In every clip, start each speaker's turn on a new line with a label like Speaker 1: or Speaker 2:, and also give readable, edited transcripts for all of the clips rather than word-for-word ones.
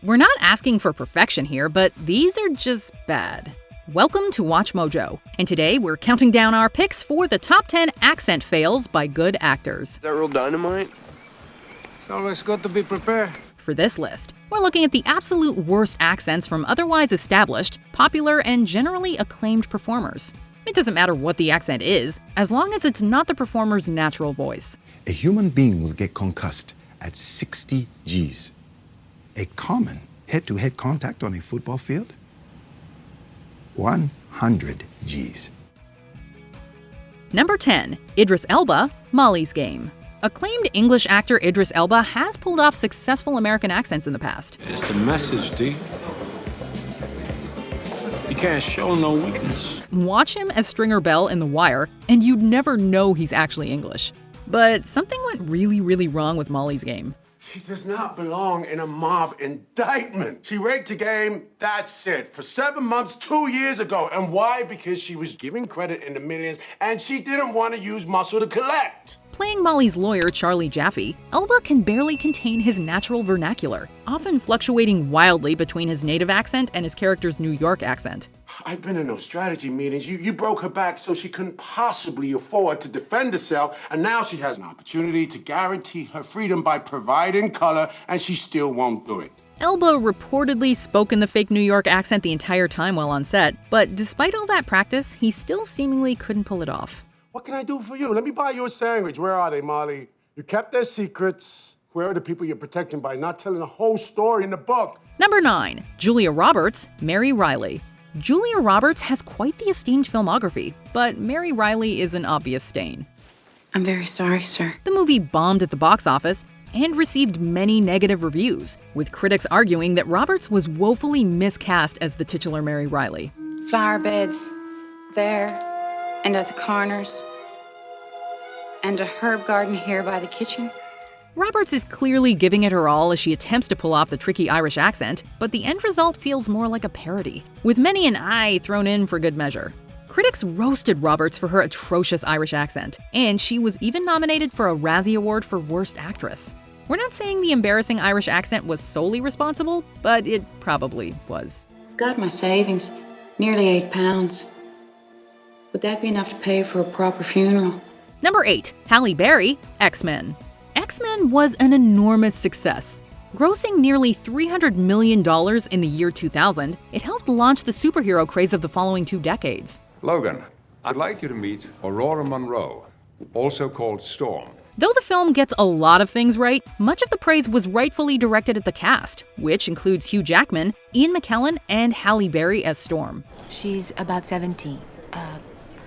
Speaker 1: We're not asking for perfection here, but these are just bad. Welcome to Watch Mojo, and today we're counting down our picks for the top 10 accent fails by good actors.
Speaker 2: Is that real dynamite?
Speaker 3: It's always good to be prepared.
Speaker 1: For this list, we're looking at the absolute worst accents from otherwise established, popular, and generally acclaimed performers. It doesn't matter what the accent is, as long as it's not the performer's natural voice.
Speaker 4: A human being will get concussed at 60 Gs. A common head-to-head contact on a football field? 100 Gs.
Speaker 1: Number 10. Idris Elba, Molly's Game. Acclaimed English actor Idris Elba has pulled off successful American accents in the past.
Speaker 3: It's the message, D. You can't show no weakness.
Speaker 1: Watch him as Stringer Bell in The Wire, and you'd never know he's actually English. But something went really wrong with Molly's Game.
Speaker 5: She does not belong in a mob indictment. She raped a game, that's it, for 7 months, 2 years ago. And why? Because she was giving credit in the millions and she didn't want to use muscle to collect.
Speaker 1: Playing Molly's lawyer, Charlie Jaffe, Elba can barely contain his natural vernacular, often fluctuating wildly between his native accent and his character's New York accent.
Speaker 5: I've been in those strategy meetings. You broke her back so she couldn't possibly afford to defend herself, and now she has an opportunity to guarantee her freedom by providing color, and she still won't do it.
Speaker 1: Elba reportedly spoke in the fake New York accent the entire time while on set, but despite all that practice, he still seemingly couldn't pull it off.
Speaker 5: What can I do for you? Let me buy you a sandwich. Where are they, Molly? You kept their secrets. Where are the people you're protecting by not telling the whole story in the book?
Speaker 1: Number 9. Julia Roberts, Mary Riley. Julia Roberts has quite the esteemed filmography, but Mary Riley is an obvious stain.
Speaker 6: I'm very sorry, sir.
Speaker 1: The movie bombed at the box office and received many negative reviews, with critics arguing that Roberts was woefully miscast as the titular Mary Riley.
Speaker 6: Flower beds, there, and at the corners, and a herb garden here by the kitchen.
Speaker 1: Roberts is clearly giving it her all as she attempts to pull off the tricky Irish accent, but the end result feels more like a parody, with many an "I" thrown in for good measure. Critics roasted Roberts for her atrocious Irish accent, and she was even nominated for a Razzie Award for Worst Actress. We're not saying the embarrassing Irish accent was solely responsible, but it probably was.
Speaker 6: I've got my savings, nearly £8. Would that be enough to pay for a proper funeral?
Speaker 1: Number 8. Halle Berry, X-Men. X-Men was an enormous success. Grossing nearly $300 million in the year 2000, it helped launch the superhero craze of the following 2 decades.
Speaker 7: Logan, I'd like you to meet Aurora Monroe, also called Storm.
Speaker 1: Though the film gets a lot of things right, much of the praise was rightfully directed at the cast, which includes Hugh Jackman, Ian McKellen, and Halle Berry as Storm.
Speaker 8: She's about 17,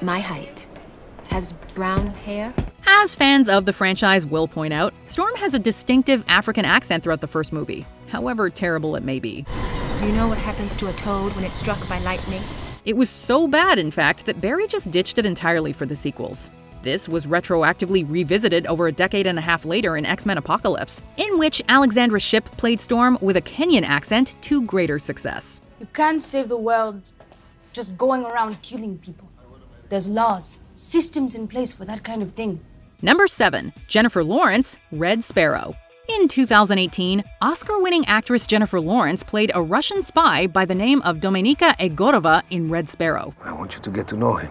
Speaker 8: my height. Has brown hair.
Speaker 1: As fans of the franchise will point out, Storm has a distinctive African accent throughout the first movie, however terrible it may be.
Speaker 8: Do you know what happens to a toad when it's struck by lightning?
Speaker 1: It was so bad, in fact, that Berry just ditched it entirely for the sequels. This was retroactively revisited over a decade and a half later in X-Men Apocalypse, in which Alexandra Shipp played Storm with a Kenyan accent to greater success.
Speaker 9: You can't save the world just going around killing people. There's laws, systems in place for that kind of thing.
Speaker 1: Number 7. Jennifer Lawrence, Red Sparrow. In 2018, Oscar-winning actress Jennifer Lawrence played a Russian spy by the name of Dominika Egorova in Red Sparrow.
Speaker 10: I want you to get to know him,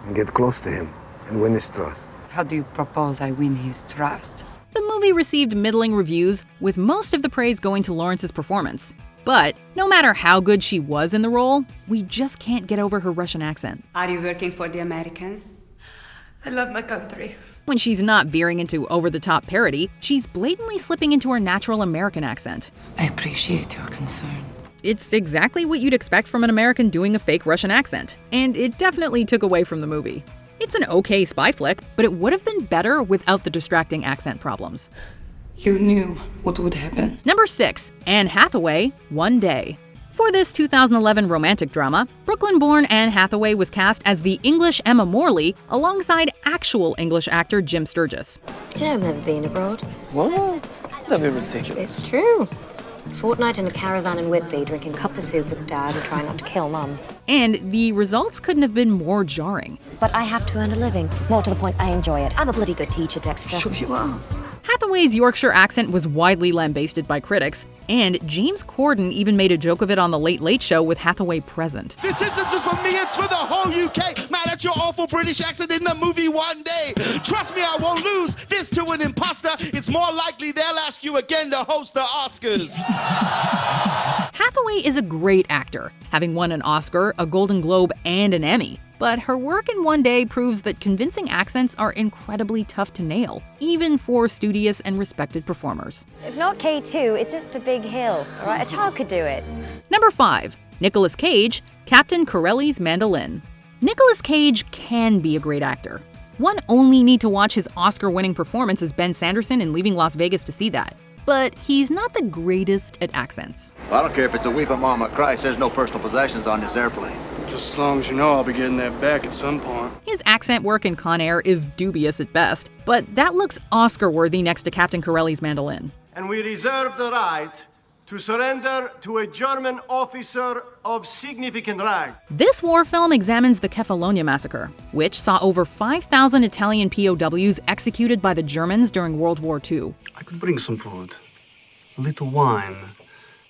Speaker 10: and get close to him, and win his trust.
Speaker 11: How do you propose I win his trust?
Speaker 1: The movie received middling reviews, with most of the praise going to Lawrence's performance. But no matter how good she was in the role, we just can't get over her Russian accent.
Speaker 11: Are you working for the Americans?
Speaker 9: I love my country.
Speaker 1: When she's not veering into over-the-top parody, she's blatantly slipping into her natural American accent.
Speaker 11: I appreciate your concern.
Speaker 1: It's exactly what you'd expect from an American doing a fake Russian accent, and it definitely took away from the movie. It's an okay spy flick, but it would have been better without the distracting accent problems.
Speaker 11: You knew what would happen.
Speaker 1: Number 6. Anne Hathaway, One Day. For this 2011 romantic drama, Brooklyn-born Anne Hathaway was cast as the English Emma Morley alongside actual English actor Jim Sturgis.
Speaker 12: Do you know I've never been abroad?
Speaker 2: What? That'd be ridiculous.
Speaker 12: It's true. A fortnight in a caravan in Whitby, drinking cup of soup with Dad and trying not to kill Mum.
Speaker 1: And the results couldn't have been more jarring.
Speaker 12: But I have to earn a living. More to the point, I enjoy it. I'm a bloody good teacher, Dexter.
Speaker 11: Sure you are.
Speaker 1: Hathaway's Yorkshire accent was widely lambasted by critics, and James Corden even made a joke of it on The Late Late Show with Hathaway present.
Speaker 13: This isn't just for me, it's for the whole UK. Mad at your awful British accent in the movie one day. Trust me, I won't lose this to an imposter. It's more likely they'll ask you again to host the Oscars.
Speaker 1: Hathaway is a great actor, having won an Oscar, a Golden Globe, and an Emmy. But her work in One Day proves that convincing accents are incredibly tough to nail, even for studious and respected performers.
Speaker 12: It's not K2, it's just a big hill, all right? A child could do it.
Speaker 1: Number 5. Nicolas Cage, Captain Corelli's Mandolin. Nicolas Cage can be a great actor. One only need to watch his Oscar-winning performance as Ben Sanderson in Leaving Las Vegas to see that. But he's not the greatest at accents.
Speaker 14: I don't care if it's a weep at Mama Christ, there's no personal possessions on this airplane.
Speaker 2: Just as long as you know I'll be getting that back at some point.
Speaker 1: His accent work in Con Air is dubious at best, but that looks Oscar-worthy next to Captain Corelli's Mandolin.
Speaker 15: And we reserve the right to surrender to a German officer of significant rank.
Speaker 1: This war film examines the Kefalonia massacre, which saw over 5,000 Italian POWs executed by the Germans during World War II.
Speaker 16: I could bring some food, a little wine,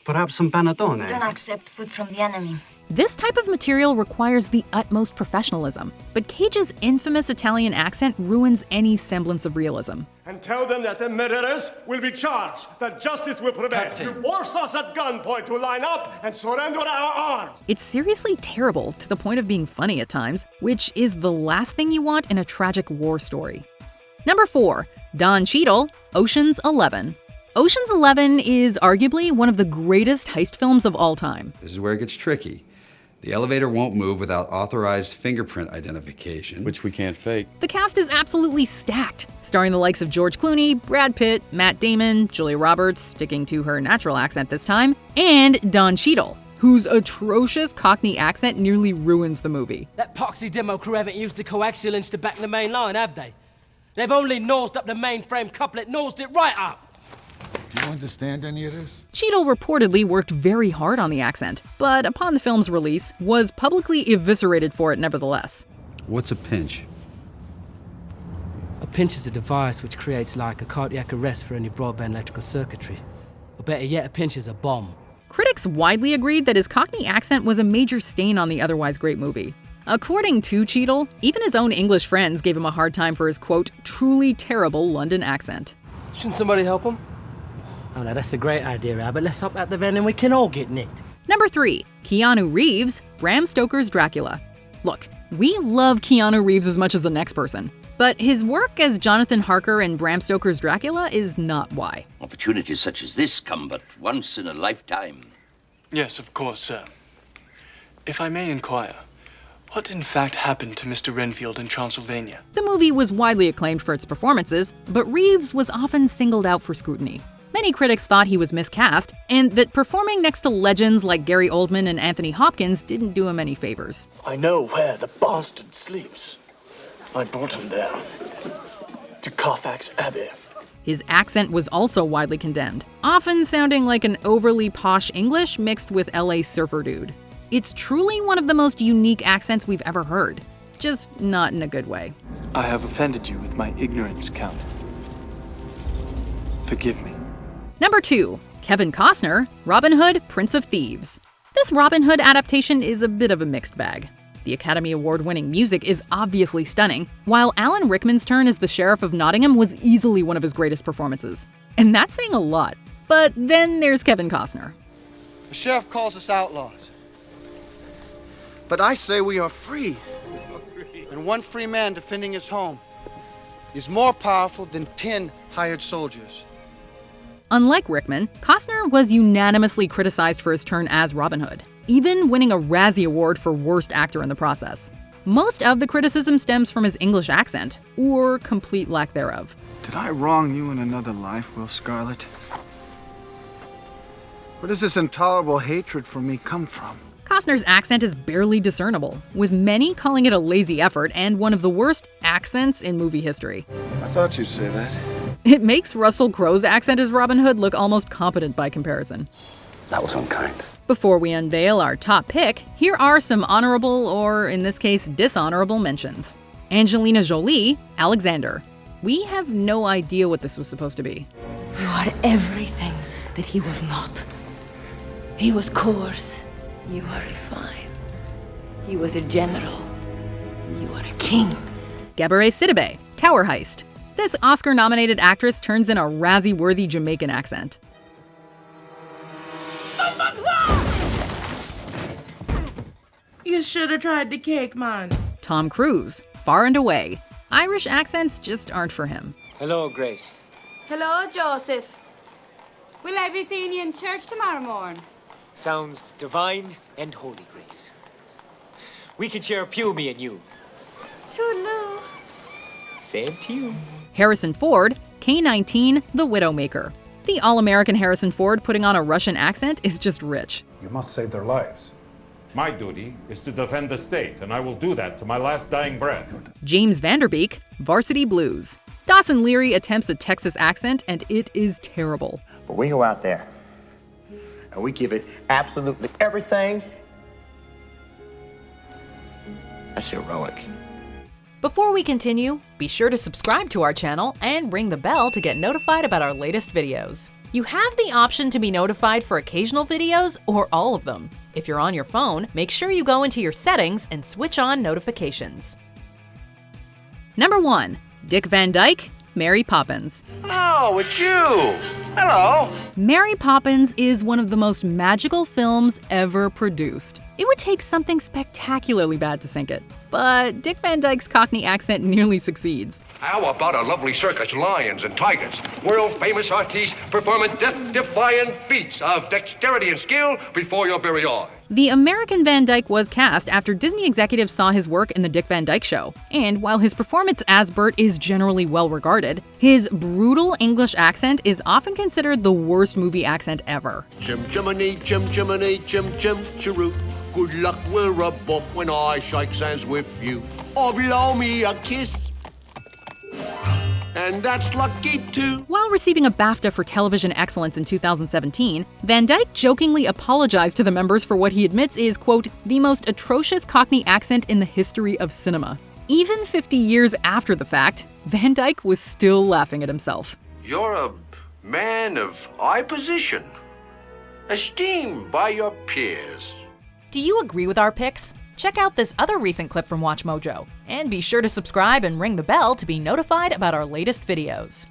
Speaker 16: perhaps some panettone.
Speaker 9: We don't accept food from the enemy.
Speaker 1: This type of material requires the utmost professionalism, but Cage's infamous Italian accent ruins any semblance of realism.
Speaker 15: And tell them that the murderers will be charged, that justice will prevail. You force us at gunpoint to line up and surrender our arms.
Speaker 1: It's seriously terrible to the point of being funny at times, which is the last thing you want in a tragic war story. Number 4. Don Cheadle, Ocean's 11. Ocean's 11 is arguably one of the greatest heist films of all time.
Speaker 17: This is where it gets tricky. The elevator won't move without authorized fingerprint identification, which we can't fake.
Speaker 1: The cast is absolutely stacked, starring the likes of George Clooney, Brad Pitt, Matt Damon, Julia Roberts, sticking to her natural accent this time, and Don Cheadle, whose atrocious Cockney accent nearly ruins the movie.
Speaker 18: That poxy demo crew haven't used the coaxial inch to back the main line, have they? They've only nosed up the mainframe couplet, nosed it right up.
Speaker 19: Do you understand any of this?
Speaker 1: Cheadle reportedly worked very hard on the accent, but upon the film's release, was publicly eviscerated for it nevertheless.
Speaker 17: What's a pinch?
Speaker 18: A pinch is a device which creates like a cardiac arrest for any broadband electrical circuitry. Or better yet, a pinch is a bomb.
Speaker 1: Critics widely agreed that his Cockney accent was a major stain on the otherwise great movie. According to Cheadle, even his own English friends gave him a hard time for his, quote, truly terrible London accent.
Speaker 18: Shouldn't somebody help him? Oh no, that's a great idea, Albert. Let's hop out the van and we can all get nicked.
Speaker 1: Number 3. Keanu Reeves, Bram Stoker's Dracula. Look, we love Keanu Reeves as much as the next person, but his work as Jonathan Harker in Bram Stoker's Dracula is not why.
Speaker 20: Opportunities such as this come but once in a lifetime.
Speaker 2: Yes, of course, sir. If I may inquire, what in fact happened to Mr. Renfield in Transylvania?
Speaker 1: The movie was widely acclaimed for its performances, but Reeves was often singled out for scrutiny. Many critics thought he was miscast, and that performing next to legends like Gary Oldman and Anthony Hopkins didn't do him any favors.
Speaker 21: I know where the bastard sleeps. I brought him there. To Carfax Abbey.
Speaker 1: His accent was also widely condemned, often sounding like an overly posh English mixed with LA surfer dude. It's truly one of the most unique accents we've ever heard, just not in a good way.
Speaker 2: I have offended you with my ignorance, Count. Forgive me.
Speaker 1: Number 2. Kevin Costner, Robin Hood, Prince of Thieves. This Robin Hood adaptation is a bit of a mixed bag. The Academy Award-winning music is obviously stunning, while Alan Rickman's turn as the Sheriff of Nottingham was easily one of his greatest performances. And that's saying a lot. But then there's Kevin Costner.
Speaker 22: The sheriff calls us outlaws. But I say we are free. And one free man defending his home is more powerful than 10 hired soldiers.
Speaker 1: Unlike Rickman, Costner was unanimously criticized for his turn as Robin Hood, even winning a Razzie Award for Worst Actor in the process. Most of the criticism stems from his English accent, or complete lack thereof.
Speaker 10: Did I wrong you in another life, Will Scarlet? Where does this intolerable hatred for me come from?
Speaker 1: Costner's accent is barely discernible, with many calling it a lazy effort and one of the worst accents in movie history.
Speaker 10: I thought you'd say that.
Speaker 1: It makes Russell Crowe's accent as Robin Hood look almost competent by comparison.
Speaker 10: That was unkind.
Speaker 1: Before we unveil our top pick, here are some honorable, or in this case, dishonorable mentions. Angelina Jolie, Alexander. We have no idea what this was supposed to be.
Speaker 11: You are everything that he was not. He was coarse. You are refined. He was a general. You are a king.
Speaker 1: Gabourey Sidibe, Tower Heist. This Oscar-nominated actress turns in a Razzie-worthy Jamaican accent.
Speaker 3: You should have tried the cake, man.
Speaker 1: Tom Cruise, Far and Away. Irish accents just aren't for him.
Speaker 4: Hello, Grace.
Speaker 6: Hello, Joseph. Will I be seeing you in church tomorrow morning?
Speaker 4: Sounds divine and holy, Grace. We can share a pew, me and you.
Speaker 6: Toodaloo.
Speaker 4: Same to you.
Speaker 1: Harrison Ford, K-19, The Widowmaker. The all-American Harrison Ford putting on a Russian accent is just rich.
Speaker 10: You must save their lives.
Speaker 23: My duty is to defend the state, and I will do that to my last dying breath.
Speaker 1: James Van Der Beek, Varsity Blues. Dawson Leary attempts a Texas accent, and it is terrible.
Speaker 24: But we go out there, and we give it absolutely everything. That's heroic.
Speaker 1: Before we continue, be sure to subscribe to our channel and ring the bell to get notified about our latest videos. You have the option to be notified for occasional videos or all of them. If you're on your phone, make sure you go into your settings and switch on notifications. Number 1. Dick Van Dyke, Mary Poppins.
Speaker 24: Oh, it's you! Hello!
Speaker 1: Mary Poppins is one of the most magical films ever produced. It would take something spectacularly bad to sink it. But Dick Van Dyke's Cockney accent nearly succeeds.
Speaker 7: How about a lovely circus, lions and tigers, world-famous artistes performing death-defying feats of dexterity and skill before your very eyes?
Speaker 1: The American Van Dyke was cast after Disney executives saw his work in The Dick Van Dyke Show, and while his performance as Bert is generally well regarded, his brutal English accent is often considered the worst movie accent ever.
Speaker 25: Jim Jiminy, Jim Jiminy, Jim Jim Chiroo. Good luck, we're above when I shake hands with you. Or blow me a kiss. And that's lucky too.
Speaker 1: While receiving a BAFTA for television excellence in 2017, Van Dyke jokingly apologized to the members for what he admits is, quote, the most atrocious Cockney accent in the history of cinema. Even 50 years after the fact, Van Dyke was still laughing at himself.
Speaker 25: You're a man of high position, esteemed by your peers.
Speaker 1: Do you agree with our picks? Check out this other recent clip from WatchMojo, and be sure to subscribe and ring the bell to be notified about our latest videos.